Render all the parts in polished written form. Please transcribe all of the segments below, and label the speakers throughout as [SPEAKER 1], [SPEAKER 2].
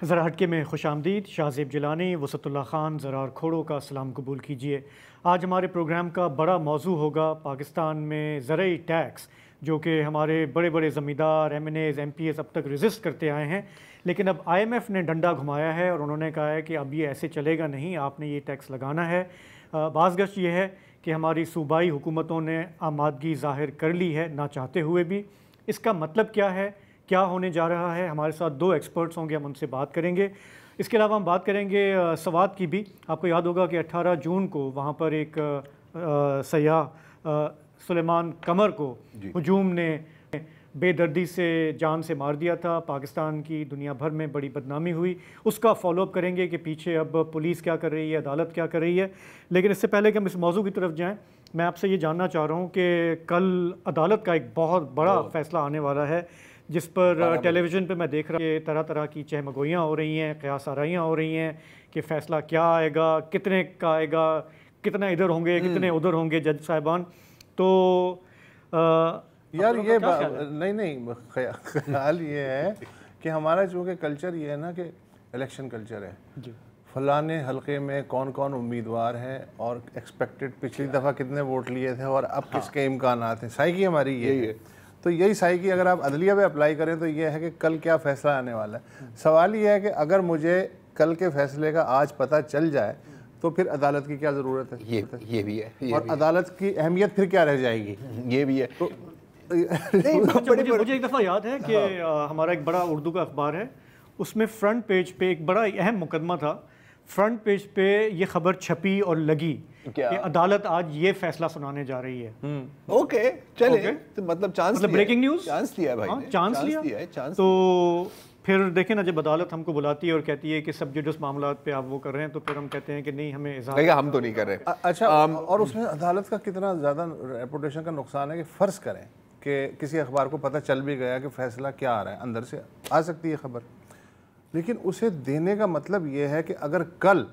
[SPEAKER 1] ذرا ہٹکے میں خوش آمدید. شاہزیب جیلانی، وسعت اللہ خان، زرار کھوڑو کا سلام قبول کیجیے. آج ہمارے پروگرام کا بڑا موضوع ہوگا پاکستان میں زرعی ٹیکس، جو کہ ہمارے بڑے بڑے زمیندار، M N As, M P As اب تک ریزسٹ کرتے آئے ہیں، لیکن اب آئی ایم ایف نے ڈنڈا گھمایا ہے اور انہوں نے کہا ہے کہ اب یہ ایسے چلے گا نہیں، آپ نے یہ ٹیکس لگانا ہے. بعض گشت یہ ہے کہ ہماری صوبائی حکومتوں نے آمادگی ظاہر کر لی ہے نہ چاہتے ہوئے بھی. اس کا مطلب کیا ہے، کیا ہونے جا رہا ہے؟ ہمارے ساتھ دو ایکسپرٹس ہوں گے، ہم ان سے بات کریں گے. اس کے علاوہ ہم بات کریں گے سوات کی بھی. آپ کو یاد ہوگا کہ 18 جون کو وہاں پر ایک سیاح سلیمان قمر کو ہجوم نے بے دردی سے جان سے مار دیا تھا. پاکستان کی دنیا بھر میں بڑی بدنامی ہوئی. اس کا فالو اپ کریں گے کہ پیچھے اب پولیس کیا کر رہی ہے، عدالت کیا کر رہی ہے. لیکن اس سے پہلے کہ ہم اس موضوع کی طرف جائیں، میں آپ سے یہ جاننا چاہ رہا ہوں کہ کل عدالت کا ایک بہت بڑا فیصلہ آنے والا ہے، جس پر ٹیلی ویژن پہ میں دیکھ رہا ہوں کہ طرح طرح کی چہمگوئیاں ہو رہی ہیں، قیاس آرائیاں ہو رہی ہیں کہ فیصلہ کیا آئے گا، کتنے کا آئے گا، کتنے ادھر ہوں گے، کتنے ادھر ہوں گے جج صاحبان. تو
[SPEAKER 2] یار یہ نہیں خیال یہ ہے کہ ہمارا چونکہ کلچر یہ ہے نا کہ الیکشن کلچر ہے، فلانے حلقے میں کون کون امیدوار ہیں اور ایکسپیکٹڈ پچھلی دفعہ کتنے ووٹ لیے تھے اور اب کس کے امکانات ہیں. سائیکی ہماری یہ ہے. تو یہی سائیکی اگر آپ عدلیہ پہ اپلائی کریں تو یہ ہے کہ کل کیا فیصلہ آنے والا ہے. سوال یہ ہے کہ اگر مجھے کل کے فیصلے کا آج پتہ چل جائے تو پھر عدالت کی کیا ضرورت ہے؟
[SPEAKER 3] یہ بھی ہے.
[SPEAKER 2] اور عدالت کی اہمیت پھر کیا رہ جائے گی؟
[SPEAKER 3] یہ بھی ہے.
[SPEAKER 1] مجھے ایک دفعہ یاد ہے کہ ہمارا ایک بڑا اردو کا اخبار ہے، اس میں فرنٹ پیج پہ ایک بڑا اہم مقدمہ تھا. فرنٹ پیج پہ یہ خبر چھپی اور لگی کہ عدالت آج یہ فیصلہ سنانے جا رہی ہے.
[SPEAKER 3] اوکے چلے، مطلب چانس
[SPEAKER 1] بریکنگ نیوز،
[SPEAKER 3] چانس لیا بھائی،
[SPEAKER 1] چانس لیا. تو پھر دیکھیں نا، جب عدالت ہم کو بلاتی ہے اور کہتی ہے کہ سب جوڈس معاملات پہ آپ وہ کر رہے ہیں، تو پھر ہم کہتے ہیں کہ نہیں، ہمیں اظہار،
[SPEAKER 3] ہم تو نہیں کر رہے.
[SPEAKER 2] اچھا، اور اس میں عدالت کا کتنا زیادہ ریپوٹیشن کا نقصان ہے کہ فرض کریں کہ کسی اخبار کو پتہ چل بھی گیا کہ فیصلہ کیا آ رہا ہے، اندر سے آ سکتی ہے خبر، لیکن اسے دینے کا مطلب یہ ہے کہ اگر کل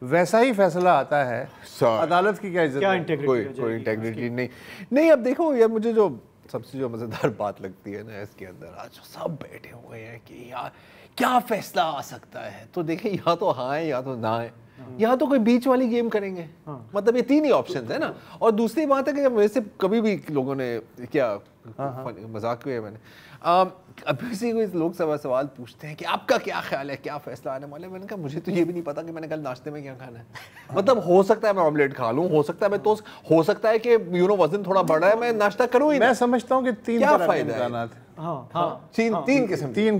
[SPEAKER 2] ویسا ہی فیصلہ آتا ہے عدالت کی کیا عزت ہے؟
[SPEAKER 3] کوئی انٹیگریٹی نہیں. اب دیکھو یار، مجھے جو سب سے جو مزیدار بات لگتی ہے نا اس کے اندر، آج سب بیٹھے ہوئے ہیں کہ یار کیا فیصلہ آ سکتا ہے. تو دیکھیں، یا تو ہاں ہے یا تو نہ ہے، یا تو کوئی بیچ والی گیم کریں گے. مطلب یہ تین ہی آپشنز ہیں نا. اور دوسری بات ہے کہ ویسے کبھی بھی لوگوں نے کیا مذاق کیا، میں نے ابھی سے کوئی لوگ سوال پوچھتے ہیں کہ آپ کا کیا خیال ہے، کیا فیصلہ آنے والے. میں نے کہا مجھے تو یہ بھی نہیں پتا کہ میں نے کل ناشتے میں کیا کھانا ہے. مطلب ہو سکتا ہے میں آملیٹ کھا لوں، ہو سکتا ہے میں توست، ہو سکتا ہے کہ وزن تھوڑا بڑھ رہا ہے، میں ناشتہ کروں ہی.
[SPEAKER 2] میں سمجھتا ہوں کہ تین امکانات ہیں، تین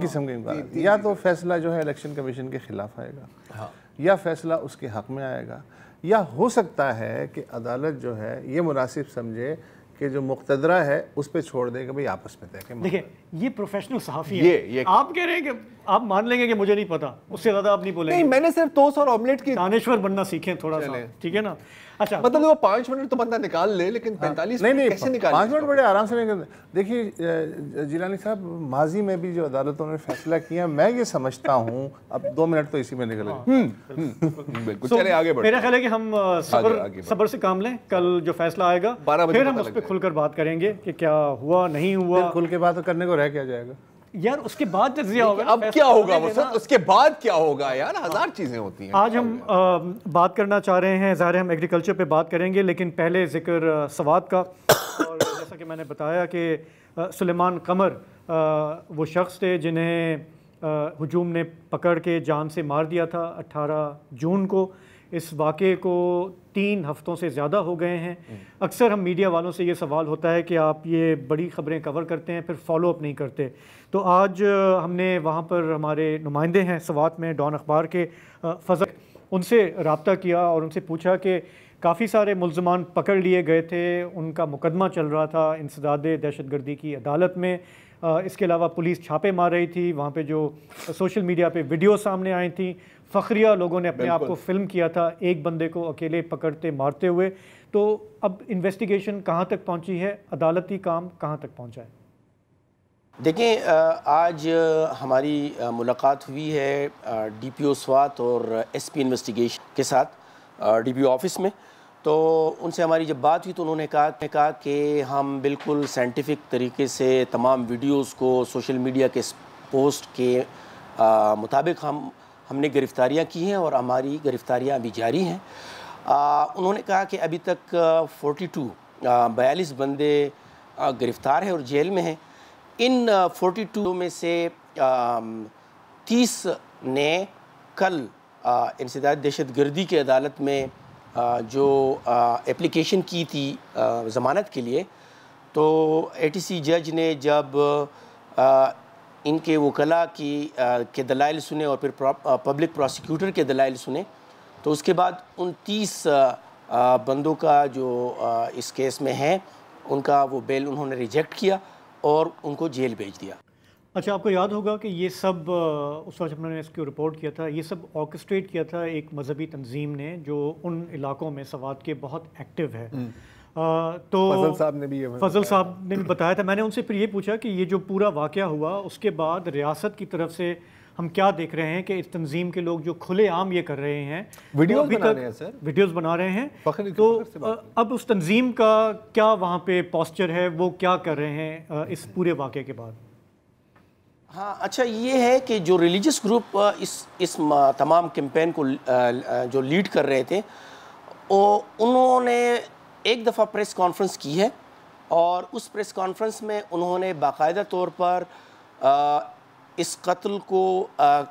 [SPEAKER 2] قسم کے امکانات. یا تو فیصلہ جو ہے الیکشن کمیشن کے خلاف آئے گا، یا فیصلہ اس کے حق میں آئے گا، یا ہو سکتا ہے کہ عدالت جو ہے یہ مناسب سمجھے کہ جو مقتدرہ ہے اس پہ چھوڑ دے کہ بھئی آپس میں طے کریں.
[SPEAKER 1] دیکھیں، یہ پروفیشنل صحافی ہے، آپ کہہ رہے ہیں کہ آپ مان لیں گے کہ مجھے نہیں پتا، اس سے زیادہ آپ نہیں بولیں گے.
[SPEAKER 3] نہیں، میں نے صرف توست اور آملیٹ کی
[SPEAKER 1] دانشور بننا سیکھیں تھوڑا سا، ٹھیک ہے نا. اچھا،
[SPEAKER 3] مطلب وہ 5 منٹ تو بندہ نکال لے، لیکن 45 منٹ کیسے نکالے؟
[SPEAKER 2] 5 منٹ بڑے آرام سے نکال. دیکھیے جیلانی صاحب، ماضی میں بھی جو عدالتوں نے فیصلہ کیا، میں یہ سمجھتا ہوں، اب 2 منٹ تو اسی میں نکل گئے.
[SPEAKER 3] بالکل، چلے آگے بڑھیں.
[SPEAKER 1] میرا خیال ہے کہ ہم صبر سے کام لیں. کل جو فیصلہ آئے گا پھر ہم اس پہ کھل کر بات کریں گے کہ کیا ہوا، نہیں ہوا.
[SPEAKER 2] کھل کے بات کرنے کو رہ کیا جائے گا
[SPEAKER 1] یار؟ اس کے بعد تجزیہ ہوگا.
[SPEAKER 3] اب کیا ہوگا اس کے بعد کیا ہوگا یار؟ ہزار چیزیں ہوتی ہیں.
[SPEAKER 1] آج ہم بات کرنا چاہ رہے ہیں، ظاہر ہم ایگریکلچر پہ بات کریں گے، لیکن پہلے ذکر سوات کا. اور جیسا کہ میں نے بتایا کہ سلیمان قمر وہ شخص تھے جنہیں ہجوم نے پکڑ کے جان سے مار دیا تھا 18 جون کو. اس واقعے کو 3 ہفتوں سے زیادہ ہو گئے ہیں. اکثر ہم میڈیا والوں سے یہ سوال ہوتا ہے کہ آپ یہ بڑی خبریں کور کرتے ہیں، پھر فالو اپ نہیں کرتے. تو آج ہم نے وہاں پر ہمارے نمائندے ہیں سوات میں، ڈان اخبار کے فضل، ان سے رابطہ کیا اور ان سے پوچھا کہ کافی سارے ملزمان پکڑ لیے گئے تھے، ان کا مقدمہ چل رہا تھا انسداد دہشت گردی کی عدالت میں. اس کے علاوہ پولیس چھاپے مار رہی تھی وہاں پہ، جو سوشل میڈیا پہ ویڈیو سامنے آئی تھیں، فخریہ لوگوں نے اپنے آپ کو فلم کیا تھا ایک بندے کو اکیلے پکڑتے مارتے ہوئے. تو اب انویسٹیگیشن کہاں تک پہنچی ہے، عدالتی کام کہاں تک پہنچا ہے؟
[SPEAKER 4] دیکھیں، آج ہماری ملاقات ہوئی ہے ڈی پی او سوات اور ایس پی انویسٹیگیشن کے ساتھ ڈی پی او آفس میں. تو ان سے ہماری جب بات ہوئی تو انہوں نے کہا کہ ہم بالکل سائنٹیفک طریقے سے تمام ویڈیوز کو سوشل میڈیا کے پوسٹ کے مطابق ہم نے گرفتاریاں کی ہیں اور ہماری گرفتاریاں ابھی جاری ہیں۔ انہوں نے کہا کہ ابھی تک 42 بندے گرفتار ہیں اور جیل میں ہیں۔ ان 42 میں سے 30 نے کل انسداد دہشت گردی کی عدالت میں جو اپلیکیشن کی تھی ضمانت کے لیے، تو ATC جج نے جب ان کے وکلاء کے دلائل سنے اور پھر پبلک پروسیکیوٹر کے دلائل سنے، تو اس کے بعد ان 30 بندوں کا جو اس کیس میں ہیں ان کا وہ بیل انہوں نے ریجیکٹ کیا اور ان کو جیل بھیج دیا۔
[SPEAKER 1] اچھا، آپ کو یاد ہوگا کہ یہ سب اس وقت جب انہوں نے اس کو رپورٹ کیا تھا، یہ سب آرکسٹریٹ کیا تھا ایک مذہبی تنظیم نے جو ان علاقوں میں سوات کے بہت ایکٹیو ہے۔ تو فضل صاحب نے بھی بتایا تھا، میں نے ان سے پھر یہ پوچھا کہ یہ جو پورا واقعہ ہوا اس کے بعد ریاست کی طرف سے ہم کیا دیکھ رہے ہیں کہ اس تنظیم کے لوگ جو کھلے عام یہ کر رہے ہیں، ویڈیوز بنا رہے ہیں، تو اب اس تنظیم کا کیا وہاں پہ پوسچر ہے، وہ کیا کر رہے ہیں اس پورے واقعے کے بعد؟
[SPEAKER 4] ہاں، اچھا یہ ہے کہ جو ریلیجس گروپ اس تمام کیمپین کو جو لیڈ کر رہے تھے، انہوں نے ایک دفعہ پریس کانفرنس کی ہے اور اس پریس کانفرنس میں انہوں نے باقاعدہ طور پر اس قتل کو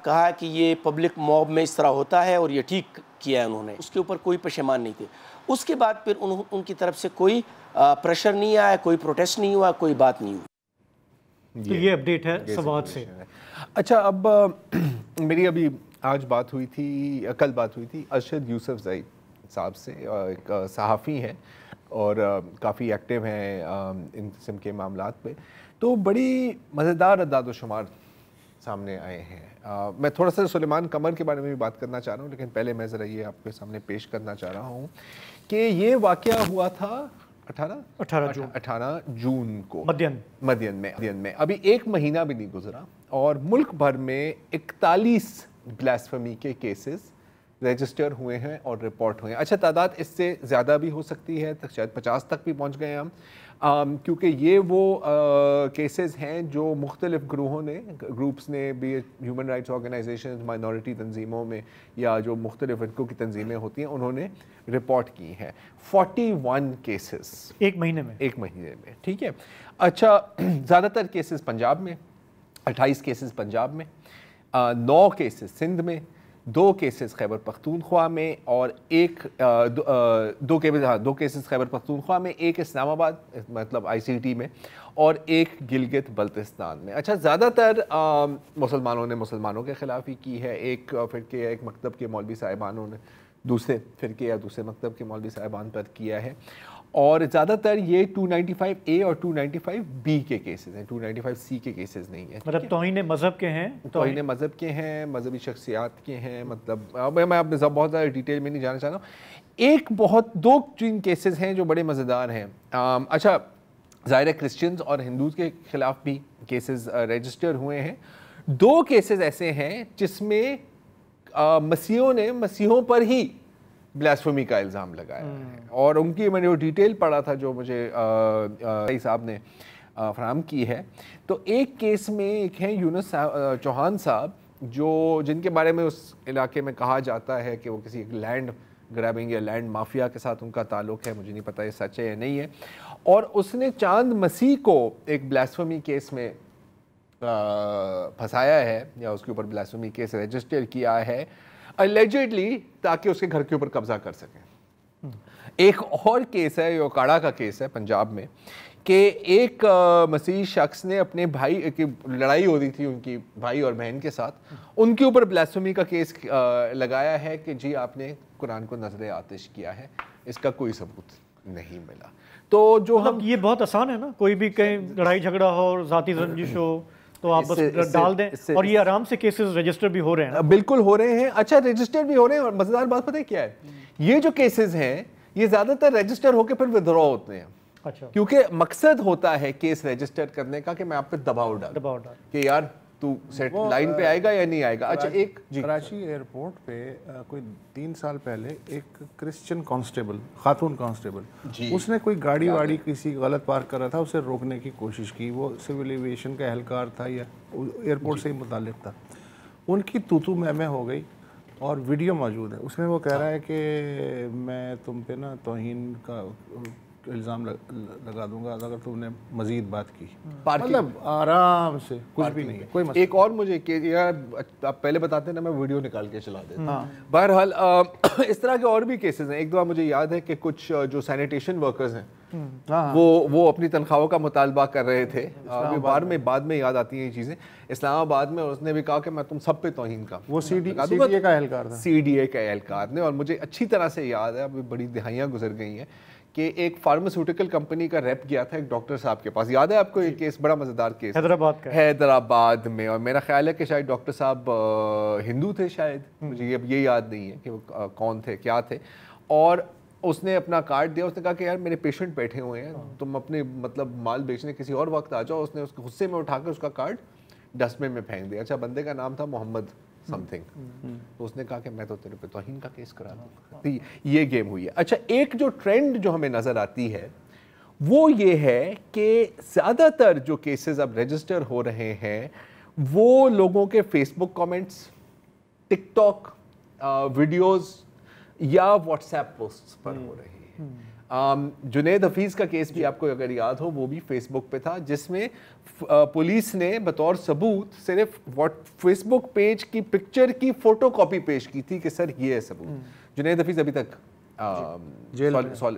[SPEAKER 4] کہا کہ یہ پبلک موب میں اس طرح ہوتا ہے اور یہ ٹھیک کیا ہے انہوں نے، اس کے اوپر کوئی پشیمان نہیں تھے۔ اس کے بعد پھر ان کی طرف سے کوئی پریشر نہیں آیا، کوئی پروٹیسٹ نہیں ہوا، کوئی بات نہیں ہوئی۔
[SPEAKER 1] تو یہ اپڈیٹ ہے سوات سے۔
[SPEAKER 3] اچھا، اب میری ابھی آج بات ہوئی تھی، کل بات ہوئی تھی ارشد یوسف زئی صاحب سے، ایک صحافی ہیں اور کافی ایکٹیو ہیں ان قسم کے معاملات پہ، تو بڑی مزیدار اعداد و شمار سامنے آئے ہیں۔ میں تھوڑا سا سلیمان قمر کے بارے میں بھی بات کرنا چاہ رہا ہوں، لیکن پہلے میں ذرا یہ آپ کے سامنے پیش کرنا چاہ رہا ہوں کہ یہ واقعہ ہوا تھا 18 جون کو مدین میں، ابھی ایک مہینہ بھی نہیں گزرا اور ملک بھر میں 41 بلاسفیمی کے کیسز رجسٹر ہوئے ہیں اور رپورٹ ہوئے ہیں۔ اچھا، تعداد اس سے زیادہ بھی ہو سکتی ہے، شاید 50 تک بھی پہنچ گئے ہم، کیونکہ یہ وہ کیسز ہیں جو مختلف گروپس نے بھی، ہیومن رائٹس آرگنائزیشن، مائنورٹی تنظیموں میں یا جو مختلف فرقوں کی تنظیمیں ہوتی ہیں انہوں نے رپورٹ کی ہیں۔ 41 کیسز ایک مہینے میں، ٹھیک ہے۔ اچھا، زیادہ تر کیسز پنجاب میں، 28 کیسز پنجاب میں، 9 کیسز سندھ میں، 2 کیسز خیبر پختونخوا میں اور دو کیسز خیبر پختونخوا میں، ایک اسلام آباد مطلب ICT میں اور ایک گلگت بلتستان میں۔ اچھا، زیادہ تر مسلمانوں نے مسلمانوں کے خلاف ہی کی ہے، ایک فرقے یا ایک مکتب کے مولوی صاحبانوں نے دوسرے فرقے یا دوسرے مکتب کے مولوی صاحبان پر کیا ہے، اور زیادہ تر یہ 295A اور 295B کے کیسز ہیں، 295C کے کیسز نہیں ہیں۔
[SPEAKER 1] مطلب توہین مذہب کے ہیں،
[SPEAKER 3] توہین مذہب کے ہیں، مذہبی شخصیات کے ہیں، مطلب میں آپ بہت زیادہ ڈیٹیل میں نہیں جانا چاہ رہا ہوں۔ 2 کیسز ہیں جو بڑے مزیدار ہیں۔ اچھا، ظاہر ہے کرسچنز اور ہندوز کے خلاف بھی کیسز رجسٹر ہوئے ہیں۔ 2 کیسز ایسے ہیں جس میں مسیحوں نے مسیحوں پر ہی بلاسفیمی کا الزام لگایا ہے، اور ان کی میں نے وہ ڈیٹیل پڑھا تھا جو مجھے صاحب نے فراہم کی ہے۔ تو ایک کیس میں ایک ہیں یونس چوہان صاحب، جن کے بارے میں اس علاقے میں کہا جاتا ہے کہ وہ کسی لینڈ گریبنگ یا لینڈ مافیا کے ساتھ ان کا تعلق ہے، مجھے نہیں پتہ یہ سچ ہے یا نہیں ہے، اور اس نے چاند مسیح کو ایک بلاسفیمی کیس میں پھنسایا ہے یا اس کے اوپر بلاسفیمی کیس رجسٹر کیا ہے اللیجڈلی، تاکہ اس کے گھر کے اوپر قبضہ کر سکیں۔ ایک اور کیس ہے، یہ اوکاڑا کا کیس ہے پنجاب میں، کہ ایک مسیحی شخص نے اپنے بھائی کی لڑائی ہو رہی تھی ان کی بھائی اور بہن کے ساتھ، ان کے اوپر بلاسفیمی کا کیس لگایا ہے کہ جی آپ نے قرآن کو نذر آتش کیا ہے، اس کا کوئی ثبوت نہیں ملا۔ تو جو ہم
[SPEAKER 1] یہ بہت آسان ہے نا، کوئی بھی کہیں لڑائی جھگڑا ہو اور ذاتی رنجش ہو تو آپ بس ڈال دیں، اور یہ آرام سے کیسز رجسٹر بھی ہو رہے ہیں۔
[SPEAKER 3] بالکل ہو رہے ہیں۔ اچھا، رجسٹر بھی ہو رہے ہیں، اور مزیدار بات پتہ ہے کیا ہے، یہ جو کیسز ہیں یہ زیادہ تر رجسٹر ہو کے پھر ودرا ہوتے ہیں، کیونکہ مقصد ہوتا ہے کیس رجسٹر کرنے کا کہ میں آپ پہ دباؤ ڈال کہ یار تو سیٹ لائن پہ آئے گا یا نہیں آئے گا۔ اچھا، ایک
[SPEAKER 2] کراچی ایئرپورٹ پہ کوئی 3 سال پہلے ایک کرسچن کانسٹیبل، خاتون کانسٹیبل، اس نے کوئی گاڑی واڑی کسی غلط پارک کر رہا تھا، اسے روکنے کی کوشش کی، وہ سول ایویشن کا اہلکار تھا یا ایئرپورٹ سے ہی متعلق تھا، ان کی تو میں ہو گئی اور ویڈیو موجود ہے، اس میں وہ کہہ رہا ہے کہ میں تم پہ نا توہین کا الزام لگا دوں گا اگر تم نے مزید بات کی. مطلب آرام سے کچھ بھی نہیں ہے کوئی مسئلہ.
[SPEAKER 3] ایک اور مجھے کہ یار آپ پہلے بتاتے ہیں نا، میں ویڈیو نکال کے چلا دیتا ہوں. بہرحال اس طرح کے اور بھی کیسز ہیں. ایک دفعہ مجھے یاد ہے کہ کچھ جو سینیٹیشن ورکرز ہیں وہ اپنی تنخواہوں کا مطالبہ کر رہے تھے. بعد میں یاد آتی ہیں یہ چیزیں. اسلام آباد میں اس نے بھی کہا کہ میں تم سب پہ توہین کا،
[SPEAKER 2] وہ سی ڈی اے کا اہلکار تھا،
[SPEAKER 3] سی ڈی اے کا اہلکار نے. اور مجھے اچھی طرح سے یاد ہے، ابھی بڑی دہائیاں گزر گئی ہیں، کہ ایک فارماسیوٹیکل کمپنی کا ریپ گیا تھا ایک ڈاکٹر صاحب کے پاس. یاد ہے آپ کو یہ کیس؟ بڑا مزیدار کیس، حیدرآباد میں. اور میرا خیال ہے کہ شاید ڈاکٹر صاحب ہندو تھے شاید، مجھے اب یہ یاد نہیں ہے کہ وہ کون تھے کیا تھے. اور اس نے اپنا کارڈ دیا، اس نے کہا کہ یار میرے پیشنٹ بیٹھے ہوئے ہیں، تم اپنے مطلب مال بیچنے کسی اور وقت آ جاؤ. اس نے اس کو غصے میں اٹھا کر اس کا کارڈ ڈسٹ بن میں پھینک دیا. اچھا، بندے کا نام تھا محمد سم تھنگ. تو اس نے کہا کہ میں تو تیرے پہ توہین کا کیس کرا دوں. یہ گیم ہوئی ہے. اچھا، ایک جو ٹرینڈ جو ہمیں نظر آتی ہے وہ یہ ہے کہ زیادہ تر جو کیسز اب رجسٹر ہو رہے ہیں وہ لوگوں کے فیس بک کامنٹس، ٹک ٹاک ویڈیوز یا واٹس ایپ پوسٹ پر ہو رہی ہیں. جنید حفیظ کا کیس بھی آپ کو اگر یاد ہو، وہ بھی فیس بک پہ تھا، جس میں پولیس نے بطور ثبوت صرف فیس بک پیج کی پکچر کی فوٹو کاپی پیش کی تھی کہ سر یہ ہے ثبوت. جنید حفیظ ابھی تک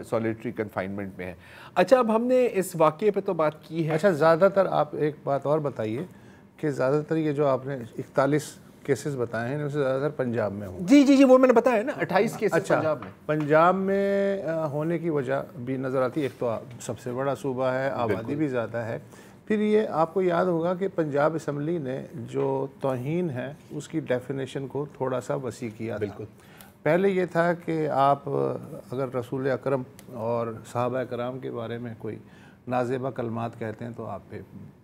[SPEAKER 3] سولیٹری کنفائنمنٹ میں ہے. اچھا، اب ہم نے اس واقعے پہ تو بات کی ہے.
[SPEAKER 2] اچھا، زیادہ تر آپ ایک بات اور بتائیے کہ زیادہ تر یہ جو آپ نے 41 کیسز بتائے ہیں، ان سے زیادہ تر پنجاب میں ہوں.
[SPEAKER 3] جی وہ میں نے بتایا نا، 28 کیسز پنجاب میں.
[SPEAKER 2] پنجاب میں ہونے کی وجہ بھی نظر آتی ہے. ایک تو سب سے بڑا صوبہ ہے، آبادی بھی زیادہ ہے. پھر یہ آپ کو یاد ہوگا کہ پنجاب اسمبلی نے جو توہین ہے اس کی ڈیفینیشن کو تھوڑا سا وسیع کیا. بالکل. پہلے یہ تھا کہ آپ اگر رسول اکرم اور صحابہ کرام کے بارے میں کوئی نازیبہ کلمات کہتے ہیں تو آپ پہ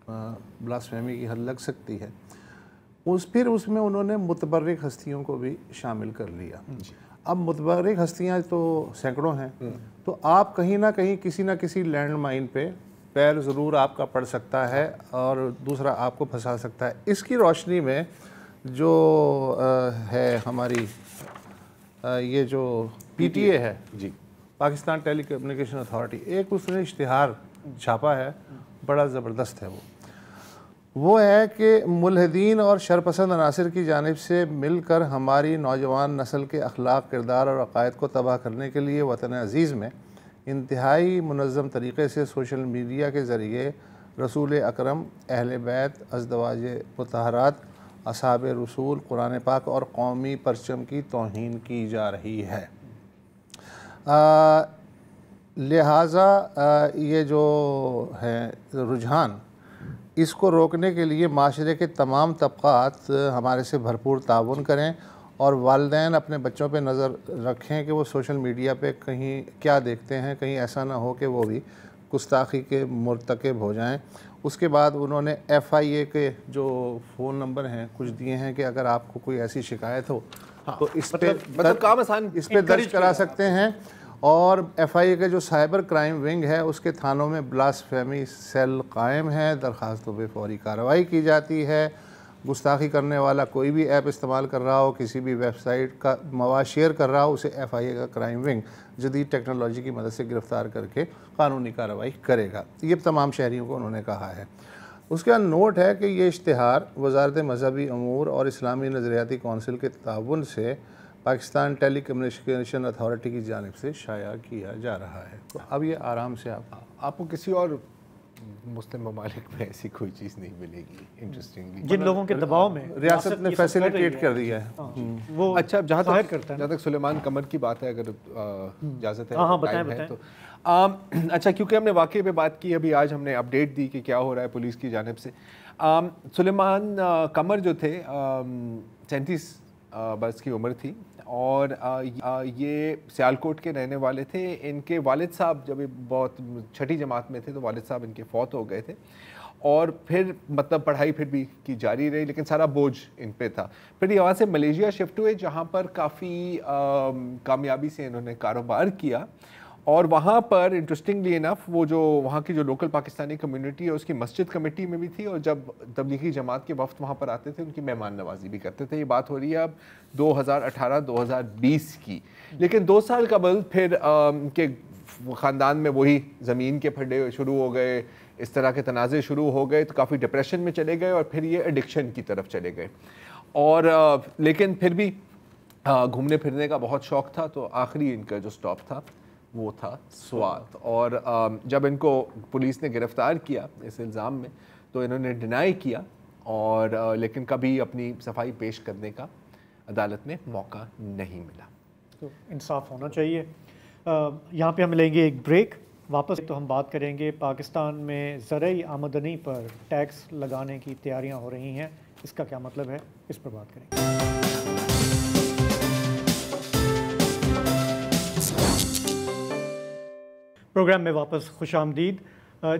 [SPEAKER 2] بلاسفیمی کی حد لگ سکتی ہے. پھر اس میں انہوں نے متبرک ہستیوں کو بھی شامل کر لیا. اب متبرک ہستیاں تو سینکڑوں ہیں، تو آپ کہیں نہ کہیں کسی نہ کسی لینڈ مائن پہ پیر ضرور آپ کا پڑ سکتا ہے اور دوسرا آپ کو پھنسا سکتا ہے. اس کی روشنی میں جو ہے ہماری یہ جو پی ٹی اے ہے، پاکستان ٹیلی کمیونیکیشن اتھارٹی، ایک اس نے اشتہار چھاپا ہے، بڑا زبردست ہے. وہ ہے کہ ملحدین اور شرپسند عناصر کی جانب سے مل کر ہماری نوجوان نسل کے اخلاق، کردار اور عقائد کو تباہ کرنے کے لیے وطن عزیز میں انتہائی منظم طریقے سے سوشل میڈیا کے ذریعے رسول اکرم، اہل بیت، ازدواج مطہرات، اصحاب رسول، قرآن پاک اور قومی پرچم کی توہین کی جا رہی ہے. لہٰذا یہ جو ہے رجحان، اس کو روکنے کے لیے معاشرے کے تمام طبقات ہمارے سے بھرپور تعاون کریں اور والدین اپنے بچوں پہ نظر رکھیں کہ وہ سوشل میڈیا پہ کہیں کیا دیکھتے ہیں، کہیں ایسا نہ ہو کہ وہ بھی گستاخی کے مرتکب ہو جائیں. اس کے بعد انہوں نے FIA کے جو فون نمبر ہیں کچھ دیے ہیں کہ اگر آپ کو کوئی ایسی شکایت ہو تو اس پہ درج کرا سکتے ہیں. اور FIA کے جو سائبر کرائم ونگ ہے اس کے تھانوں میں بلاسفیمی سیل قائم ہے. درخواستوں پہ فوری کارروائی کی جاتی ہے. گستاخی کرنے والا کوئی بھی ایپ استعمال کر رہا ہو، کسی بھی ویب سائٹ کا مواد شیئر کر رہا ہو، اسے FIA کا کرائم ونگ جدید ٹیکنالوجی کی مدد سے گرفتار کر کے قانونی کارروائی کرے گا. یہ تمام شہریوں کو انہوں نے کہا ہے. اس کا نوٹ ہے کہ یہ اشتہار وزارت مذہبی امور اور اسلامی نظریاتی کونسل کے تعاون سے پاکستان ٹیلی کمیونیکیشن اتھارٹی کی جانب سے شائع کیا جا رہا ہے. تو اب یہ آرام سے
[SPEAKER 3] آپ کو کسی اور مسلم ممالک میں ایسی کوئی چیز نہیں ملے گی. انٹرسٹنگلی
[SPEAKER 1] جن لوگوں کے دباؤ میں
[SPEAKER 2] ریاست نے فیسیلیٹیٹ کر دیا ہے
[SPEAKER 3] وہ. اچھا، جہاں تک سلیمان قمر کی بات ہے، اگر اجازت ہے تو اچھا، کیونکہ ہم نے واقعے پہ بات کی ابھی، آج ہم نے اپڈیٹ دی کہ کیا ہو رہا ہے پولیس کی جانب سے. سلیمان قمر جو تھے 37 برس کی عمر تھی اور یہ سیالکوٹ کے رہنے والے تھے. ان کے والد صاحب جب بہت چھٹی جماعت میں تھے تو والد صاحب ان کے فوت ہو گئے تھے، اور پھر مطلب پڑھائی پھر بھی کی جاری رہی، لیکن سارا بوجھ ان پہ تھا. پھر یہ وہاں سے ملیشیا شفٹ ہوئے، جہاں پر کافی کامیابی سے انہوں نے کاروبار کیا اور وہاں پر انٹرسٹنگلی انف وہ جو وہاں کی جو لوکل پاکستانی کمیونٹی ہے اس کی مسجد کمیٹی میں بھی تھی, اور جب تبلیغی جماعت کے وفد وہاں پر آتے تھے ان کی مہمان نوازی بھی کرتے تھے. یہ بات ہو رہی ہے اب 2018-2020 کی. لیکن 2 سال قبل پھر کہ خاندان میں وہی زمین کے پھڈے شروع ہو گئے, اس طرح کے تنازع شروع ہو گئے, تو کافی ڈپریشن میں چلے گئے اور پھر یہ ایڈکشن کی طرف چلے گئے. اور لیکن پھر بھی گھومنے پھرنے کا بہت شوق تھا, تو آخری ان کا جو سٹاپ تھا وہ تھا سوات. اور جب ان کو پولیس نے گرفتار کیا اس الزام میں تو انہوں نے ڈینائی کیا, اور لیکن کبھی اپنی صفائی پیش کرنے کا عدالت میں موقع نہیں ملا.
[SPEAKER 1] تو انصاف ہونا چاہیے. یہاں پہ ہم لیں گے ایک بریک, واپس تو ہم بات کریں گے پاکستان میں زرعی آمدنی پر ٹیکس لگانے کی تیاریاں ہو رہی ہیں, اس کا کیا مطلب ہے, اس پر بات کریں گے. پروگرام میں واپس خوش آمدید.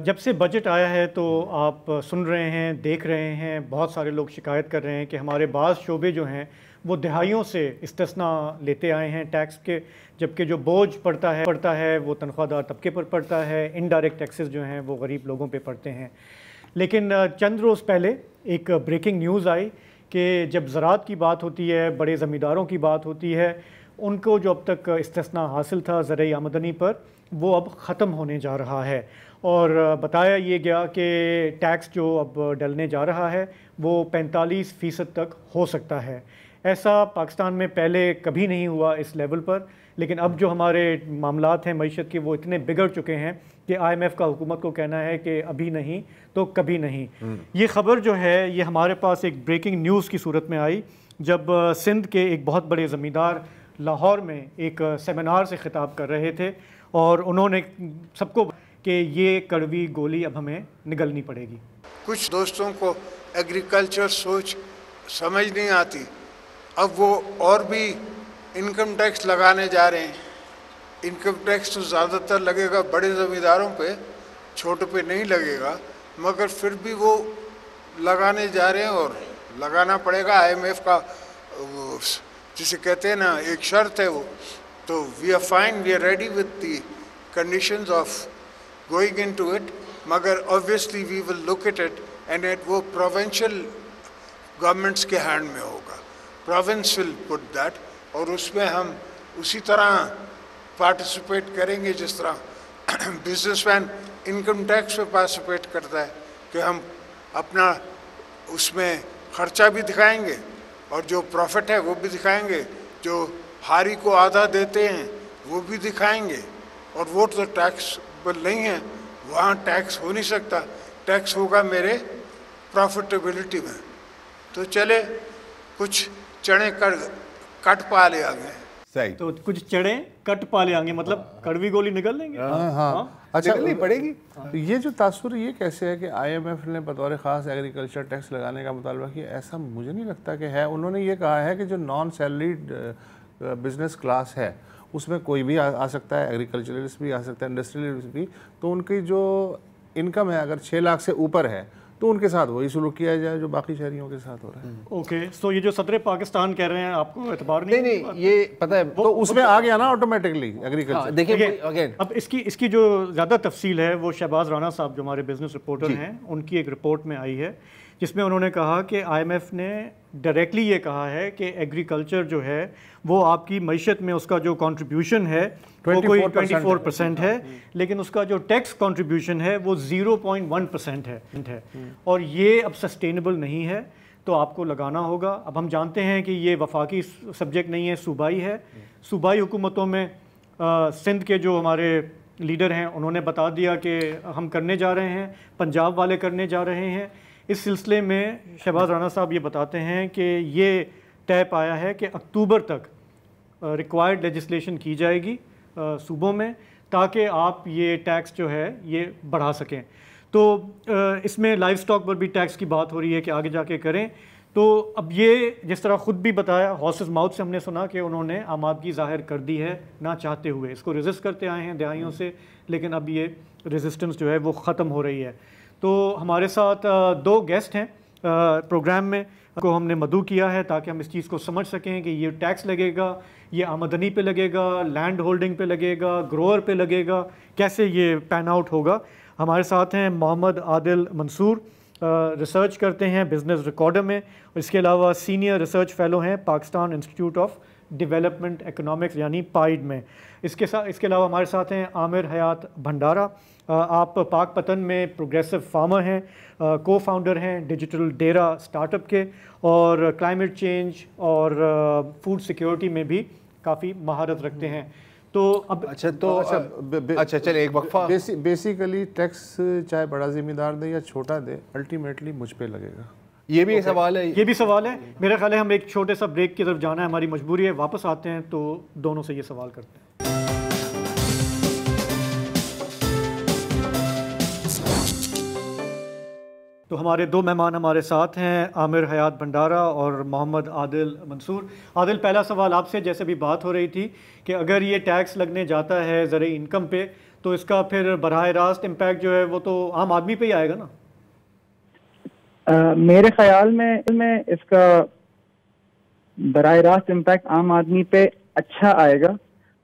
[SPEAKER 1] جب سے بجٹ آیا ہے تو آپ سن رہے ہیں, دیکھ رہے ہیں, بہت سارے لوگ شکایت کر رہے ہیں کہ ہمارے بعض شعبے جو ہیں وہ دہائیوں سے استثناء لیتے آئے ہیں ٹیکس کے, جبکہ جو بوجھ پڑتا ہے وہ تنخواہ دار طبقے پر پڑتا ہے, انڈائریکٹ ٹیکسز جو ہیں وہ غریب لوگوں پہ پڑتے ہیں. لیکن چند روز پہلے ایک بریکنگ نیوز آئی کہ جب زراعت کی بات ہوتی ہے, بڑے زمینداروں کی بات ہوتی ہے, ان کو جو اب تک استثناء حاصل تھا زرعی آمدنی پر وہ اب ختم ہونے جا رہا ہے. اور بتایا یہ گیا کہ ٹیکس جو اب ڈلنے جا رہا ہے وہ 45% تک ہو سکتا ہے. ایسا پاکستان میں پہلے کبھی نہیں ہوا اس لیول پر, لیکن اب جو ہمارے معاملات ہیں معیشت کے وہ اتنے بگڑ چکے ہیں کہ IMF کا حکومت کو کہنا ہے کہ ابھی نہیں تو کبھی نہیں. یہ خبر جو ہے یہ ہمارے پاس ایک بریکنگ نیوز کی صورت میں آئی جب سندھ کے ایک بہت بڑے زمیندار لاہور میں ایک سیمینار سے خطاب کر رہے تھے, اور انہوں نے سب کو کہ یہ کڑوی گولی اب ہمیں نگلنی پڑے گی.
[SPEAKER 5] کچھ دوستوں کو ایگریکلچر سوچ سمجھ نہیں آتی, اب وہ اور بھی انکم ٹیکس لگانے جا رہے ہیں. انکم ٹیکس تو زیادہ تر لگے گا بڑے زمینداروں پہ, چھوٹے پہ نہیں لگے گا, مگر پھر بھی وہ لگانے جا رہے ہیں اور لگانا پڑے گا. IMF کا جسے کہتے ہیں نا ایک شرط ہے وہ, تو we are fine, we are ready with the conditions of going into it, مگر obviously we will look at it and وہ پروونشل گورنمنٹس کے ہینڈ میں ہوگا. پروونس ول پٹ دیٹ, اور اس میں ہم اسی طرح پارٹیسپیٹ کریں گے جس طرح بزنس مین انکم ٹیکس پہ پارٹیسپیٹ کرتا ہے, کہ ہم اپنا اس میں خرچہ بھی دکھائیں گے اور جو پروفٹ ہے وہ بھی دکھائیں گے, جو ہاری کو آدھا دیتے ہیں وہ بھی دکھائیں گے. اور وہ تو ٹیکسبل نہیں ہے, وہاں ٹیکس ہو نہیں سکتا, ٹیکس ہوگا میرے پروفٹیبلٹی میں. تو چلے کچھ چڑے کٹ پا لے آگے.
[SPEAKER 3] صحیح,
[SPEAKER 1] تو کچھ چڑے کٹ پا لے آگے, مطلب کڑوی گولی نگل لیں گے.
[SPEAKER 2] ہاں اچھا
[SPEAKER 3] نگلنی پڑے گی.
[SPEAKER 2] یہ جو تاثر یہ کیسے ہے کہ IMF نے بطور خاص ایگریکلچر ٹیکس لگانے کا مطالبہ کیا, ایسا مجھے نہیں لگتا کہ ہے. انہوں نے یہ کہا ہے کہ جو نان سیلریڈ بزنس کلاس ہے اس میں کوئی بھی آ سکتا ہے, ایگریکلچرلسٹ بھی آ سکتا ہے, انڈسٹریلسٹ بھی, تو ان کی جو انکم ہے اگر 6 لاکھ سے اوپر ہے تو ان کے ساتھ وہی سلوک کیا جائے جو باقی شہریوں کے ساتھ ہو رہا ہے.
[SPEAKER 1] اوکے, سو یہ جو صدر پاکستان کہہ رہے ہیں آپ کو اعتبار نہیں,
[SPEAKER 3] یہ پتہ ہے
[SPEAKER 2] تو اس میں آ گیا نا آٹومیٹکلی ایگریکلچر.
[SPEAKER 3] دیکھیں
[SPEAKER 1] اب اس کی جو زیادہ تفصیل ہے وہ شہباز رانا صاحب جو ہمارے بزنس رپورٹر ہیں ان کی ایک رپورٹ میں آئی ہے, جس میں انہوں نے کہا کہ IMF نے ڈائریکٹلی یہ کہا ہے کہ ایگریکلچر جو ہے وہ آپ کی معیشت میں اس کا جو کنٹریبیوشن ہے وہ کوئی 24% ہے, لیکن اس کا جو ٹیکس کنٹریبیوشن ہے وہ 0.1% ہے, اور یہ اب سسٹینیبل نہیں ہے, تو آپ کو لگانا ہوگا. اب ہم جانتے ہیں کہ یہ وفاقی سبجیکٹ نہیں ہے, صوبائی ہے. صوبائی حکومتوں میں سندھ کے جو ہمارے لیڈر ہیں انہوں نے بتا دیا کہ ہم کرنے جا رہے ہیں, پنجاب والے کرنے جا رہے ہیں. اس سلسلے میں شہباز رانا صاحب یہ بتاتے ہیں کہ یہ طے پایا ہے کہ اکتوبر تک ریکوائرڈ لیجسلیشن کی جائے گی صوبوں میں, تاکہ آپ یہ ٹیکس جو ہے یہ بڑھا سکیں. تو اس میں لائف سٹاک پر بھی ٹیکس کی بات ہو رہی ہے کہ آگے جا کے کریں. تو اب یہ جس طرح خود بھی بتایا, ہارسز ماؤتھ سے ہم نے سنا کہ انہوں نے آمادگی ظاہر کر دی ہے نہ چاہتے ہوئے, اس کو ریزسٹ کرتے آئے ہیں دہائیوں سے, لیکن اب یہ ریزسٹنس جو ہے وہ ختم ہو رہی ہے. تو ہمارے ساتھ 2 گیسٹ ہیں پروگرام میں کو ہم نے مدعو کیا ہے تاکہ ہم اس چیز کو سمجھ سکیں کہ یہ ٹیکس لگے گا، یہ آمدنی پہ لگے گا، لینڈ ہولڈنگ پہ لگے گا، گروور پہ لگے گا، کیسے یہ پین آؤٹ ہوگا۔ ہمارے ساتھ ہیں محمد عادل منصور، ریسرچ کرتے ہیں بزنس ریکارڈر میں، اور اس کے علاوہ سینئر ریسرچ فیلو ہیں Pakistan institute of development economics یعنی پائیڈ میں۔ اس کے علاوہ ہمارے ساتھ ہیں عامر حیات بھنڈارا، آپ پاک پتن میں پروگریسو فارمر ہیں، کو فاؤنڈر ہیں ڈیجیٹل ڈیرا اسٹارٹ اپ کے، اور کلائمیٹ چینج اور فوڈ سیکیورٹی میں بھی کافی مہارت رکھتے ہیں۔ تو اب
[SPEAKER 3] اچھا چلے ایک وقفہ۔
[SPEAKER 2] بیسیکلی ٹیکس چاہے بڑا ذمہ دار دے یا چھوٹا دے، الٹیمیٹلی مجھ پہ لگے گا۔
[SPEAKER 3] یہ بھی سوال ہے،
[SPEAKER 1] یہ بھی سوال ہے۔ میرا خیال ہے ہم ایک چھوٹے سا بریک کی طرف جانا ہے، ہماری مجبوری ہے، واپس آتے ہیں تو دونوں سے یہ سوال کرتے ہیں۔ تو ہمارے دو مہمان ہمارے ساتھ ہیں، عامر حیات بھنڈارا اور محمد عادل منصور۔ عادل، پہلا سوال آپ سے، جیسے بھی بات ہو رہی تھی کہ اگر یہ ٹیکس لگنے جاتا ہے زرعی انکم پہ تو اس کا پھر براہ راست امپیکٹ جو ہے وہ تو عام آدمی پہ ہی آئے گا نا؟
[SPEAKER 6] میرے خیال میں اس کا براہ راست امپیکٹ عام آدمی پہ اچھا آئے گا۔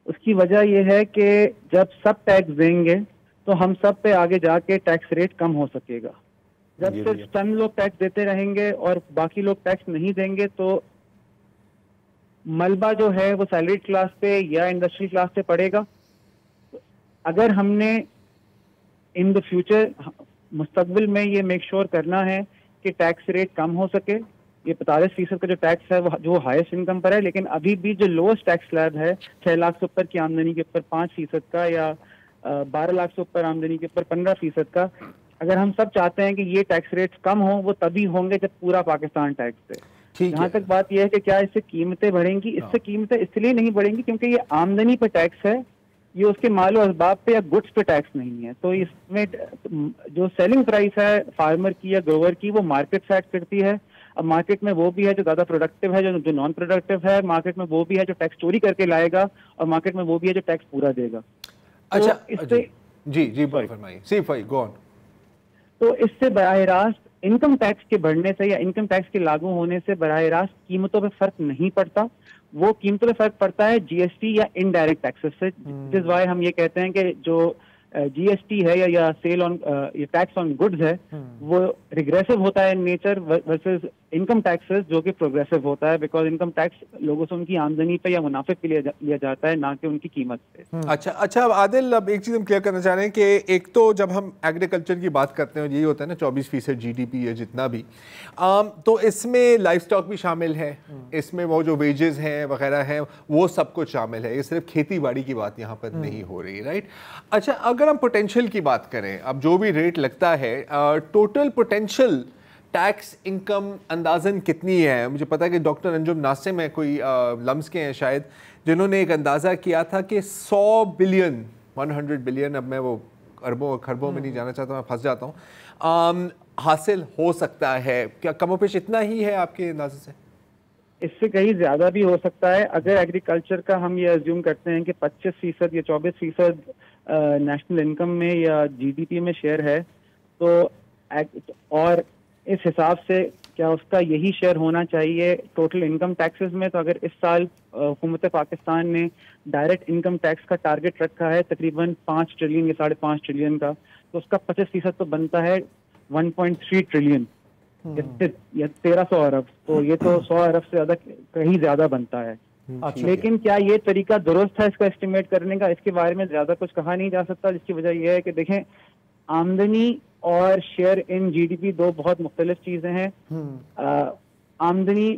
[SPEAKER 6] اس کی وجہ یہ ہے کہ جب سب ٹیکس دیں گے تو ہم سب پہ آگے جا کے ٹیکس ریٹ کم ہو سکے گا۔ جب صرف چند لوگ ٹیکس دیتے رہیں گے اور باقی لوگ ٹیکس نہیں دیں گے تو ملبہ جو ہے وہ سیلریڈ کلاس پہ یا انڈسٹریل کلاس پہ پڑے گا۔ اگر ہم نے ان دا فیوچر مستقبل میں یہ میک شور کرنا ہے کہ ٹیکس ریٹ کم ہو سکے، یہ 45% کا جو ٹیکس ہے وہ جو ہائیسٹ انکم پر ہے، لیکن ابھی بھی جو لوسٹ ٹیکس سلیب ہے 6 لاکھ سے اوپر کی آمدنی کے اوپر 5% کا یا 12 لاکھ سے اوپر آمدنی کے اوپر 15% کا، اگر ہم سب چاہتے ہیں کہ یہ ٹیکس ریٹس کم ہوں، وہ تبھی ہوں گے جب پورا پاکستان ٹیکس دے۔ یہاں تک بات یہ ہے کہ کیا اس سے قیمتیں بڑھیں گی؟ اس سے قیمتیں اس لیے نہیں بڑھیں گی کیونکہ یہ آمدنی پہ ٹیکس ہے، یہ اس کے مال و اسباب پہ یا گڈس پہ ٹیکس نہیں ہے۔ تو اس میں جو سیلنگ پرائس ہے فارمر کی یا گروور کی وہ مارکیٹ سیٹ کرتی ہے۔ اب مارکیٹ میں وہ بھی ہے جو زیادہ پروڈکٹیو ہے، جو نان پروڈکٹیو ہے، مارکیٹ میں وہ بھی ہے جو ٹیکس چوری کر کے لائے گا، اور مارکیٹ میں وہ بھی ہے جو ٹیکس پورا دے گا۔
[SPEAKER 3] اچھا جی فرمائیے، سی فائی گو آن۔
[SPEAKER 6] تو اس سے براہ راست انکم ٹیکس کے بڑھنے سے یا انکم ٹیکس کے لاگو ہونے سے براہ راست قیمتوں پہ فرق نہیں پڑتا، وہ قیمتوں پہ فرق پڑتا ہے جی ایس ٹی یا انڈائریکٹ ٹیکسز سے، جس وائے ہم یہ کہتے ہیں کہ جو جی ایس ٹی ہے یا sale on tax on goods ہے وہ ریگریسو ہوتا ہے in nature versus income taxes جو کہ پروگریسو ہوتا ہے، بیکاز انکم ٹیکس لوگوں سے ان کی آمدنی پہ یا منافع پہ لیا جاتا ہے، نہ کہ ان کی قیمت پہ۔
[SPEAKER 3] اچھا عادل، اب ایک چیز ہم کلیئر کرنا چاہ رہے ہیں کہ ایک تو جب ہم ایگریکلچر کی بات کرتے ہیں یہی ہوتا ہے نا 24% جی ڈی پی ہے جتنا بھی، تو اس میں لائف اسٹاک بھی شامل ہے، اس میں وہ جو ویجز ہیں وغیرہ ہیں وہ سب کچھ شامل ہے، یہ صرف کھیتی باڑی کی بات یہاں پر نہیں ہو رہی، رائٹ؟ اچھا، اگر ہم پوٹینشیل کی بات کریں، اب جو بھی ریٹ لگتا ہے ٹوٹل پوٹینشیل ٹیکس انکم اندازاً کتنی ہے؟ مجھے پتا ہے کہ ڈاکٹر انجم ناصم ہے، کوئی لمس کے ہیں شاید، جنہوں نے ایک اندازہ کیا تھا کہ 100 بلین 100 بلین، اب میں وہ اربوں اور خربوں میں نہیں جانا چاہتا، میں پھنس جاتا ہوں، حاصل ہو سکتا ہے۔ کیا کم و بیش اتنا ہی ہے آپ کے اندازے سے؟
[SPEAKER 6] اس سے کہیں زیادہ بھی ہو سکتا ہے۔ اگر ایگریکلچر کا ہم یہ ازیوم کرتے ہیں کہ 25% یا 24% نیشنل انکم میں یا جی ڈی پی میں شیئر ہے، تو اور اس حساب سے کیا اس کا یہی شیئر ہونا چاہیے ٹوٹل انکم ٹیکسز میں، تو اگر اس سال حکومت پاکستان نے ڈائریکٹ انکم ٹیکس کا ٹارگٹ رکھا ہے تقریباً 5 ٹریلین یا 5.5 ٹریلین کا، تو اس کا 25% تو بنتا ہے 1.3 ٹریلین یا 1300 ارب، تو یہ تو 100 ارب سے زیادہ کہیں زیادہ بنتا ہے۔ لیکن کیا یہ طریقہ درست ہے اس کا اسٹیمیٹ کرنے کا؟ اس کے بارے میں زیادہ کچھ کہا نہیں جا سکتا، جس کی وجہ یہ ہے کہ دیکھیں آمدنی اور شیئر ان جی ڈی پی دو بہت مختلف چیزیں ہیں۔ آمدنی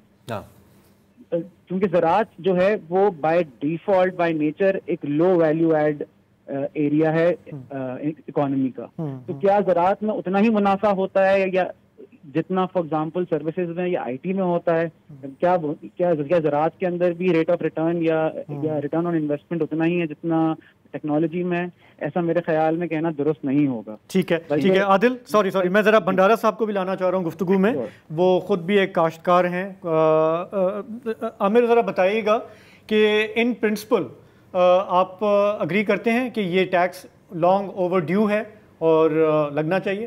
[SPEAKER 6] کیونکہ زراعت جو ہے وہ بائی ڈیفالٹ بائی نیچر ایک لو ویلیو ایڈ ایریا ہے اکانومی کا، تو کیا زراعت میں اتنا ہی منافع ہوتا ہے یا جتنا فار ایگزامپل سروسز میں یا آئی ٹی میں ہوتا ہے؟ کیا زراعت کے اندر بھی ریٹ آف ریٹرن یا ریٹرن آن انویسٹمنٹ اتنا ہی ہے جتنا ٹیکنالوجی میں؟ ایسا میرے خیال میں کہنا درست نہیں ہوگا۔
[SPEAKER 1] ٹھیک ہے عادل، سوری میں ذرا بھنڈارا صاحب کو بھی لانا چاہ رہا ہوں گفتگو میں، وہ خود بھی ایک کاشتکار ہیں۔ عامر، ذرا بتائیے گا کہ ان پرنسپل آپ اگری کرتے ہیں کہ یہ ٹیکس لانگ اوور ڈیو ہے اور لگنا چاہیے؟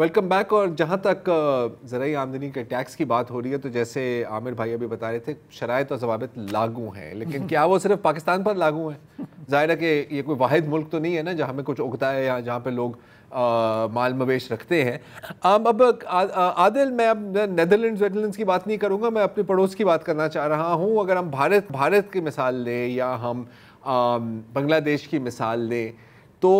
[SPEAKER 3] Welcome back. اور جہاں تک زرعی آمدنی کے ٹیکس کی بات ہو رہی ہے تو جیسے عامر بھائی ابھی بتا رہے تھے شرائط اور ضوابط لاگو ہیں, لیکن کیا وہ صرف پاکستان پر لاگو ہیں؟ ظاہر ہے کہ یہ کوئی واحد ملک تو نہیں ہے نا جہاں میں کچھ اگتا ہے یا جہاں پہ لوگ مال مویش رکھتے ہیں. اب عادل, میں اب نیدرلینڈز کی بات نہیں کروں گا, میں اپنے پڑوس کی بات کرنا چاہ رہا ہوں. اگر ہم بھارت کی مثال لیں یا ہم بنگلہ دیش کی مثال لیں تو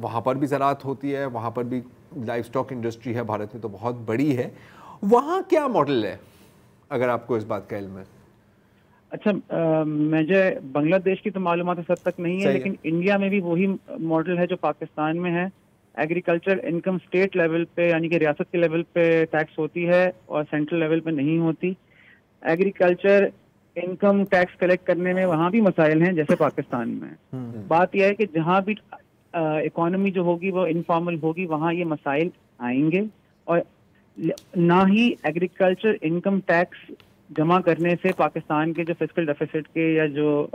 [SPEAKER 3] وہاں پر بھی زراعت ہوتی ہے, وہاں پر بھی لائف سٹاک انڈسٹری ہے, بھارت میں تو بہت بڑی ہے. وہاں کیا ماڈل ہے اگر آپ کو اس بات کا علم ہے؟
[SPEAKER 6] اچھا, مجھے بنگلہ دیش کی تو معلومات اس حد تک نہیں ہے, لیکن انڈیا میں بھی وہی ماڈل ہے جو پاکستان میں ہے. ایگریکلچر انکم اسٹیٹ لیول پہ یعنی کہ ریاست کے لیول پہ ٹیکس ہوتی ہے اور سینٹرل لیول پہ نہیں ہوتی. ایگریکلچر انکم ٹیکس کلیکٹ کرنے میں وہاں بھی مسائل ہیں جیسے پاکستان میں. بات یہ ہے کہ جہاں بھی اکانومی جو ہوگی وہ انفارمل ہوگی وہاں یہ مسائل آئیں گے, اور نہ ہی ایگریکلچر انکم ٹیکس جمع کرنے سے پاکستان کے جو فسکل ڈیفیسٹ کے یا جو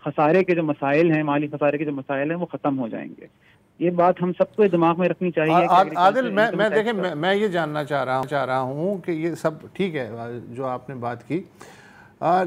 [SPEAKER 6] خسارے کے جو مسائل ہیں, مالی خسارے کے جو مسائل ہیں وہ ختم ہو جائیں گے. یہ بات ہم سب کو دماغ میں رکھنی چاہیے.
[SPEAKER 2] عادل, میں دیکھیں میں یہ جاننا چاہ رہا ہوں کہ یہ سب ٹھیک ہے جو آپ نے بات کی,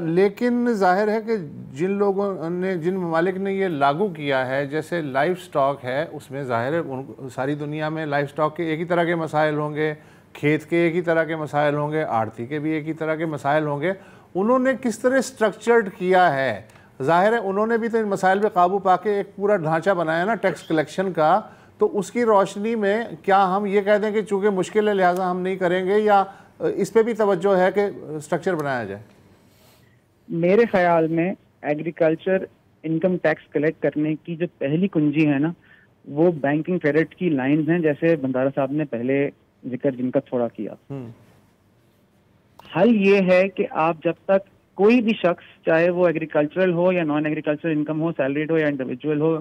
[SPEAKER 2] لیکن ظاہر ہے کہ جن لوگوں نے, جن ممالک نے یہ لاگو کیا ہے, جیسے لائف سٹاک ہے, اس میں ظاہر ہے ساری دنیا میں لائف سٹاک کے ایک ہی طرح کے مسائل ہوں گے, کھیت کے ایک ہی طرح کے مسائل ہوں گے, آڑتی کے بھی ایک ہی طرح کے مسائل ہوں گے. انہوں نے کس طرح سٹرکچرڈ کیا ہے؟ ظاہر ہے انہوں نے بھی تو ان مسائل پہ قابو پا کے ایک پورا ڈھانچہ بنایا نا ٹیکس کلیکشن کا, تو اس کی روشنی میں کیا ہم یہ کہہ دیں کہ چونکہ مشکل ہے لہٰذا ہم نہیں کریں گے, یا اس پہ بھی توجہ ہے کہ سٹرکچر بنایا جائے؟
[SPEAKER 6] میرے خیال میں ایگریکلچر انکم ٹیکس کلیکٹ کرنے کی جو پہلی کنجی ہے نا وہ بینکنگ کریڈٹ کی لائنز ہیں, جیسے بندارا صاحب نے پہلے ذکر جن کا تھوڑا کیا. حل یہ ہے کہ آپ جب تک کوئی بھی شخص, چاہے وہ ایگریکلچرل ہو یا نان ایگریکلچرل انکم ہو, سیلریڈ ہو یا انڈیویجول ہو,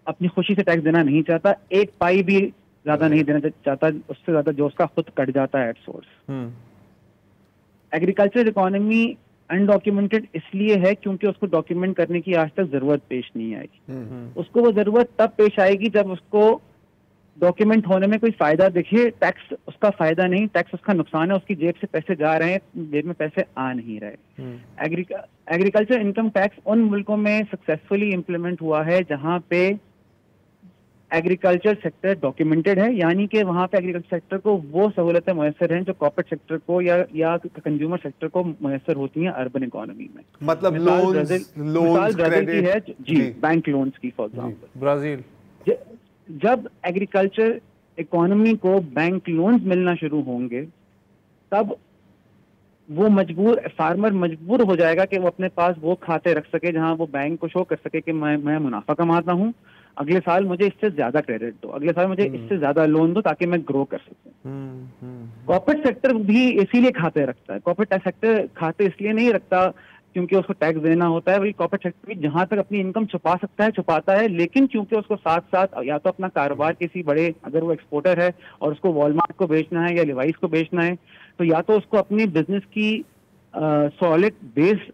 [SPEAKER 6] اپنی خوشی سے ٹیکس دینا نہیں چاہتا, ایک پائی بھی زیادہ نہیں دینا چاہتا اس سے زیادہ جو اس کا خود کٹ جاتا ہے at source. Agriculture economy undocumented اس لیے ہے کیونکہ اس کو ڈاکیومنٹ کرنے کی آج تک ضرورت پیش نہیں آئی. اس کو وہ ضرورت تب پیش آئے گی جب اس کو ڈاکیومنٹ ہونے میں کوئی فائدہ دکھے. ٹیکس اس کا فائدہ نہیں, ٹیکس اس کا نقصان ہے, اس کی جیب سے پیسے جا رہے ہیں, جیب میں پیسے آ نہیں رہے. ایگریکلچر انکم ٹیکس ان ملکوں میں سکسیسفلی امپلیمنٹ ہوا ہے جہاں پہ ایگریکلچر سیکٹر ڈاکیومنٹڈ ہے, یعنی کہ وہاں پہ ایگریکلچر سیکٹر کو وہ سہولتیں میسر ہیں جو کارپوریٹ سیکٹر کو یا کنزیومر سیکٹر کو میسر ہوتی ہیں اربن اکانومی میں.
[SPEAKER 3] مطلب
[SPEAKER 6] مثال برازیل کی ہے جی, بینک لونز کی. فار ایگزامپل برازیل, جب ایگریکلچر اکانومی کو بینک لونز ملنا شروع ہوں گے تب وہ فارمر مجبور ہو جائے گا کہ وہ اپنے پاس وہ کھاتے رکھ سکے جہاں وہ بینک کو شو کر سکے کہ میں منافع کماتا ہوں, اگلے سال مجھے اس سے زیادہ کریڈٹ دو, اگلے سال مجھے اس سے زیادہ لون دو تاکہ میں گرو کر سکوں. کارپوریٹ سیکٹر بھی اسی لیے کھاتے رکھتا ہے. کارپوریٹ سیکٹر کھاتے اس لیے نہیں رکھتا کیونکہ اس کو ٹیکس دینا ہوتا ہے, وہی کارپوریٹ سیکٹر بھی جہاں تک اپنی انکم چھپا سکتا ہے چھپاتا ہے, لیکن کیونکہ اس کو ساتھ ساتھ یا تو اپنا کاروبار کسی بڑے, اگر وہ ایکسپورٹر ہے اور اس کو والمارٹ کو بیچنا ہے یا لیوائس کو بیچنا ہے, تو یا تو اس کو اپنی بزنس کی سالڈ بیس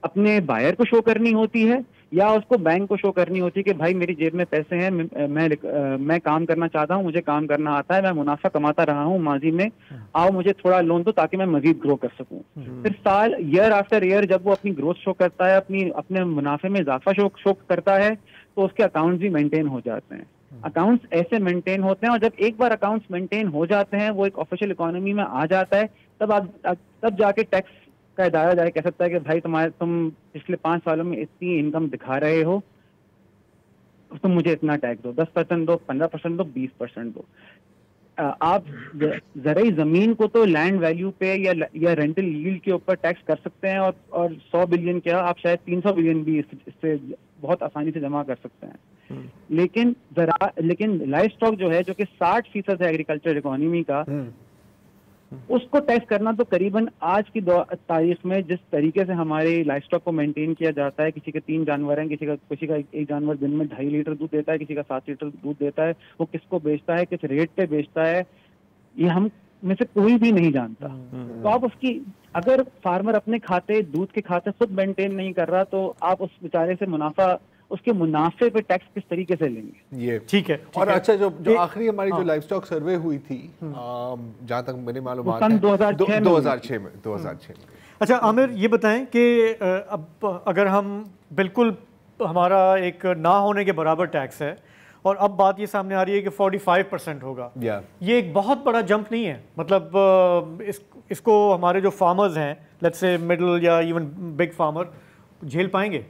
[SPEAKER 6] اپنے بائر کو شو کرنی ہوتی ہے یا اس کو بینک کو شو کرنی ہوتی ہے کہ بھائی میری جیب میں پیسے ہیں, میں کام کرنا چاہتا ہوں, مجھے کام کرنا آتا ہے, میں منافع کماتا رہا ہوں ماضی میں, آؤ مجھے تھوڑا لون دو تاکہ میں مزید گرو کر سکوں. پھر سال ایئر آفٹر ایئر جب وہ اپنی گروتھ شو کرتا ہے, اپنے منافع میں اضافہ شو کرتا ہے, تو اس کے اکاؤنٹس بھی مینٹین ہو جاتے ہیں. اکاؤنٹس ایسے مینٹین ہوتے ہیں, اور جب ایک بار اکاؤنٹس مینٹین ہو جاتے ہیں, وہ ایک آفیشیل اکانومی میں آ جاتا ہے, تب جا کے ٹیکس کا ادارہ جا کے کہہ سکتا ہے کہ بھائی تم پچھلے 5 سالوں میں اتنی انکم دکھا رہے ہو, تم مجھے اتنا ٹیکس دو, 10% دو, 15% دو, 20% دو. آپ زرعی زمین کو تو لینڈ ویلیو پہ یا رینٹل ییلڈ کے اوپر ٹیکس کر سکتے ہیں, اور 100 بلین کیا آپ شاید 300 بلین بھی اس سے بہت آسانی سے جمع کر سکتے ہیں. لیکن لائف اسٹاک جو ہے جو کہ 60% ہے ایگریکلچر اکانومی کا, اس کو ٹیکس کرنا تو قریباً آج کی تاریخ میں جس طریقے سے ہمارے لائف اسٹاک کو مینٹین کیا جاتا ہے, کسی کے 3 جانور ہیں, کسی کا ایک جانور دن میں 2.5 لیٹر دودھ دیتا ہے, کسی کا 7 لیٹر دودھ دیتا ہے, وہ کس کو بیچتا ہے, کس ریٹ پہ بیچتا ہے, یہ ہم میں سے کوئی بھی نہیں جانتا. تو آپ اس کی, اگر فارمر اپنے دودھ کے کھاتے خود مینٹین نہیں کر رہا, تو آپ اس بیچارے سے منافع اس کے منافع پہ ٹیکس کس طریقے سے لیں گے.
[SPEAKER 1] یہ ٹھیک ہے.
[SPEAKER 3] اور اچھا جو آخری ہماری جو لائف اسٹاک سروے ہوئی تھی جہاں تک میری معلومات ہے 2006 میں.
[SPEAKER 1] اچھا عامر یہ بتائیں کہ اب اگر ہم بالکل ہمارا ایک نہ ہونے کے برابر ٹیکس ہے اور اب بات یہ سامنے آ رہی ہے کہ 45% ہوگا, یہ ایک بہت بڑا جمپ نہیں ہے؟ مطلب اس کو ہمارے جو فارمرز ہیں لیٹس سے مڈل یا ایون بگ فارمر جھیل پائیں گے؟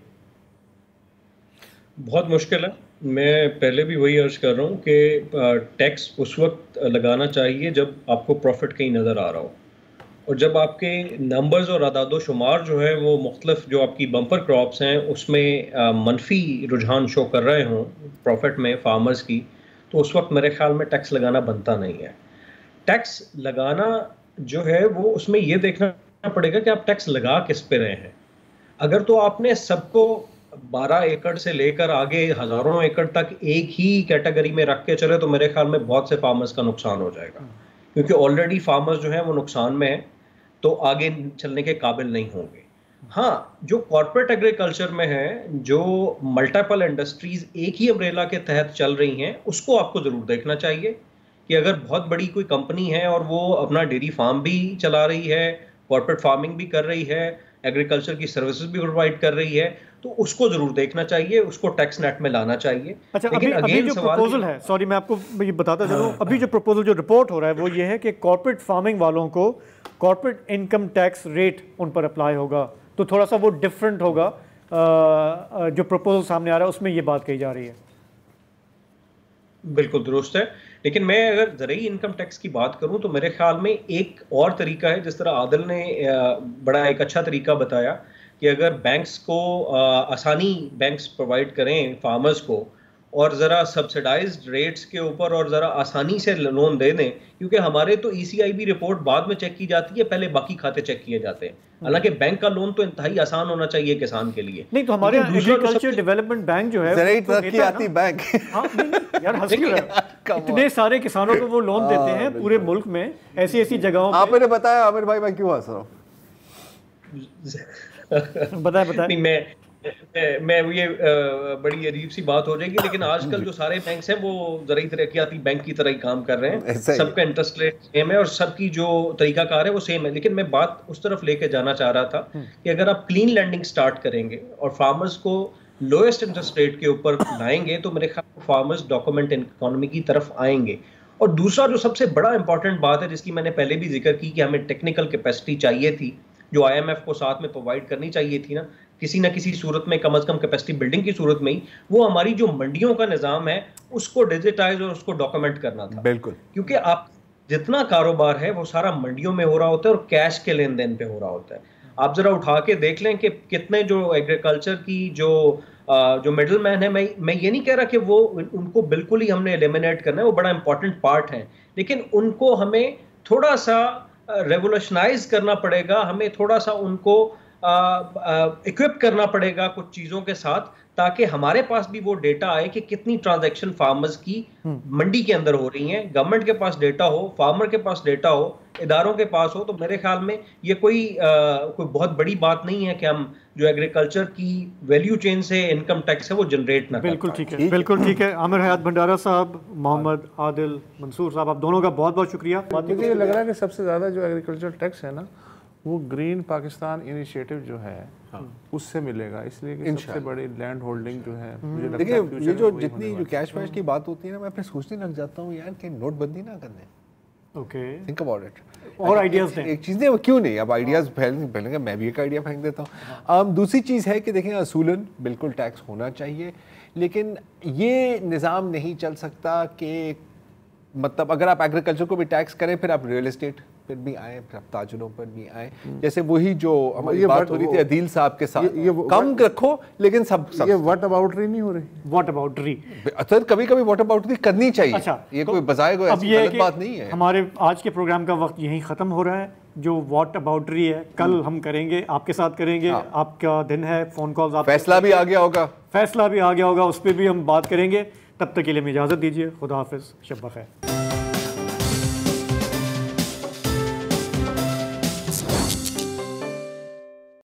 [SPEAKER 7] بہت مشکل ہے. میں پہلے بھی وہی عرض کر رہا ہوں کہ ٹیکس اس وقت لگانا چاہیے جب آپ کو پروفٹ کہیں نظر آ رہا ہو, اور جب آپ کے نمبرز اور اعداد و شمار جو ہے وہ مختلف جو آپ کی بمپر کراپس ہیں اس میں منفی رجحان شو کر رہے ہوں پروفٹ میں فارمرز کی, تو اس وقت میرے خیال میں ٹیکس لگانا بنتا نہیں ہے. ٹیکس لگانا جو ہے وہ اس میں یہ دیکھنا پڑے گا کہ آپ ٹیکس لگا کس پہ رہے ہیں. اگر تو آپ نے سب کو 12 ایکڑ سے لے کر آگے ہزاروں ایکڑ تک ایک ہی کیٹیگری میں رکھ کے چلے تو میرے خیال میں بہت سے فارمرز کا نقصان ہو جائے گا, کیونکہ آلریڈی فارمرز جو ہیں وہ نقصان میں ہیں تو آگے چلنے کے قابل نہیں ہوں گے. ہاں جو کارپوریٹ ایگریکلچر میں ہے, جو ملٹیپل انڈسٹریز ایک ہی امبریلا کے تحت چل رہی ہیں, اس کو آپ کو ضرور دیکھنا چاہیے کہ اگر بہت بڑی کوئی کمپنی ہے اور وہ اپنا ڈیری فارم بھی چلا رہی ہے, کارپوریٹ فارمنگ بھی کر رہی ہے, ایگریکلچر کی سروسز بھی پرووائڈ کر رہی ہے, تو اس کو ضرور دیکھنا چاہیے, اس کو ٹیکس نیٹ میں لانا چاہیے.
[SPEAKER 1] اچھا ابھی جو پروپوزل ہے, سوری میں آپ کو یہ بتاتا چلوں, ابھی جو پروپوزل جو رپورٹ ہو رہا ہے وہ یہ ہے کہ کارپوریٹ فارمنگ والوں کو کارپوریٹ انکم ٹیکس ریٹ ان پر اپلائی ہوگا, تو تھوڑا سا وہ ڈفرینٹ ہوگا. جو پروپوزل سامنے آ رہا ہے اس میں یہ بات کہی جا رہی ہے.
[SPEAKER 7] بالکل درست ہے, لیکن میں اگر زرعی انکم ٹیکس کی بات کروں تو میرے خیال میں ایک اور طریقہ ہے, جس طرح عادل نے بڑا ایک اچھا طریقہ بتایا کہ اگر بینکس کو آسانی بینکس پرووائڈ کریں فارمرز کو اور ذرا سبسڈائزڈ ریٹس کے اوپر اور ذرا آسانی سے لون دے دیں, کیونکہ ہمارے تو ECIB رپورٹ بعد میں چیک کی جاتی ہے, پہلے باقی کھاتے چیک کیے جاتے ہیں. حالانکہ بینک کا لون تو انتہائی آسان ہونا چاہیے کسان کے لیے.
[SPEAKER 1] نہیں تو ہمارے ایگریکلچر ڈیولپمنٹ بینک جو ہے
[SPEAKER 3] زرعی ترقیاتی بینک,
[SPEAKER 1] یار اتنے سارے کسانوں کو وہ لون دیتے ہیں پورے ملک میں ایسی ایسی جگہوں پہ.
[SPEAKER 3] آپ نے بتایا عامر بھائی, میں کیوں ہنس رہا ہوں؟
[SPEAKER 1] بتائیں.
[SPEAKER 7] میں یہ بڑی عجیب سی بات ہو جائے گی, لیکن آج کل جو سارے بینکس ہیں وہ زرعی ترقیاتی بینک کی طرح ہی کام کر رہے ہیں, سب کا انٹرسٹ ریٹ سیم ہے اور سب کی جو طریقہ کار ہے وہ سیم ہے. لیکن میں بات اس طرف لے کے جانا چاہ رہا تھا کہ اگر آپ کلین لینڈنگ سٹارٹ کریں گے اور فارمرز کو لوئسٹ انٹرسٹ ریٹ کے اوپر لائیں گے تو میرے خیال میں فارمرز ڈاکومنٹ اکانومی کی طرف آئیں گے. اور دوسرا جو سب سے بڑا امپورٹنٹ بات ہے جس کی میں نے پہلے بھی ذکر کی کہ ہمیں ٹیکنیکل کیپیسٹی چاہیے تھی, جو IMF کو ساتھ میں پرووائڈ کرنی چاہیے تھی نا کسی نہ کسی صورت میں, کم از کم کیپیسٹی بلڈنگ کی صورت میں ہی, وہ ہماری جو منڈیوں کا نظام ہے اس کو ڈیجیٹائز اور اس کو ڈاکومنٹ کرنا تھا.
[SPEAKER 3] بالکل,
[SPEAKER 7] کیونکہ آپ جتنا کاروبار ہے وہ سارا منڈیوں میں ہو رہا ہوتا ہے اور کیش کے لین دین پہ ہو رہا ہوتا ہے. آپ ذرا اٹھا کے دیکھ لیں کہ کتنے جو ایگریکلچر کی جو مڈل مین ہے, میں یہ نہیں کہہ رہا کہ وہ ان کو بالکل ہی ہم نے ایلیمینیٹ کرنا ہے, وہ بڑا امپورٹنٹ پارٹ ہے, لیکن ان کو ہمیں تھوڑا سا ریولیوشنائز کرنا پڑے گا, ہمیں تھوڑا سا ان کو ایکوپ کرنا پڑے گا کچھ چیزوں کے ساتھ, تاکہ ہمارے پاس بھی وہ ڈیٹا آئے کہ کتنی ٹرانزیکشن فارمرز کی منڈی کے اندر ہو رہی ہیں, گورنمنٹ کے پاس ڈیٹا ہو, فارمر کے پاس ڈیٹا ہو, اداروں کے پاس ہو. تو میرے خیال میں یہ کوئی بہت بڑی بات نہیں ہے کہ ہم جو ایگریکلچر کی ویلیو چین سے انکم ٹیکس ہے وہ جنریٹ نہ کریں.
[SPEAKER 1] بالکل ٹھیک ہے, بالکل ٹھیک ہے. عامر حیات بھنڈارا صاحب, محمد عادل منصور صاحب, آپ دونوں کا بہت بہت شکریہ.
[SPEAKER 2] مجھے یہ لگ رہا ہے کہ سب سے زیادہ جو ایگریکلچر ٹیکس ہے نا وہ گرین پاکستان انیشیٹو جو ہے اس سے ملے گا, اس لیے کہ سب سے بڑی لینڈ ہولڈنگ جو ہے.
[SPEAKER 3] دیکھیں یہ جو جتنی جو کیش ویش کی بات ہوتی ہے نا, میں پھر سوچنے لگ جاتا ہوں یار کہ نوٹ بندی نہ کرنے.
[SPEAKER 1] Okay,
[SPEAKER 3] think about it.
[SPEAKER 1] اور آئیڈیاز دیں,
[SPEAKER 3] ایک چیز نہیں, کیوں نہیں, اب آئیڈیاز پھیلیں گے, میں بھی ایک آئیڈیا پھینک دیتا ہوں. دوسری چیز ہے کہ دیکھیں اصولاً بالکل ٹیکس ہونا چاہیے, لیکن یہ نظام نہیں چل سکتا کہ مطلب اگر آپ ایگریکلچر کو بھی ٹیکس کریں پھر آپ ریئل اسٹیٹ پر بھی آئیں, پھر آپ تاجروں پر بھی آئیں. جیسے وہی جو ہماری بات ہو رہی تھی عدیل صاحب کے ساتھ, کم رکھو لیکن سب
[SPEAKER 2] یہ واٹ اباؤٹری نہیں ہو رہی.
[SPEAKER 1] واٹ اباؤٹری
[SPEAKER 3] اثر کبھی کبھی واٹ اباؤٹری کرنی چاہیے. یہ کوئی بظاہر کوئی ایسی غلط بات نہیں ہے.
[SPEAKER 1] ہمارے آج کے پروگرام کا وقت یہیں ختم ہو رہا ہے. جو واٹ اباؤٹری ہے کل ہم کریں گے, آپ کے ساتھ کریں گے. آپ کا دن ہے, فون کالز, آپ
[SPEAKER 3] فیصلہ بھی آ گیا ہوگا,
[SPEAKER 1] فیصلہ بھی آ گیا ہوگا, اس پہ بھی ہم بات کریں گے. تب تک کے لیے ہمیں اجازت دیجیے. خدا حافظ, شب بخیر.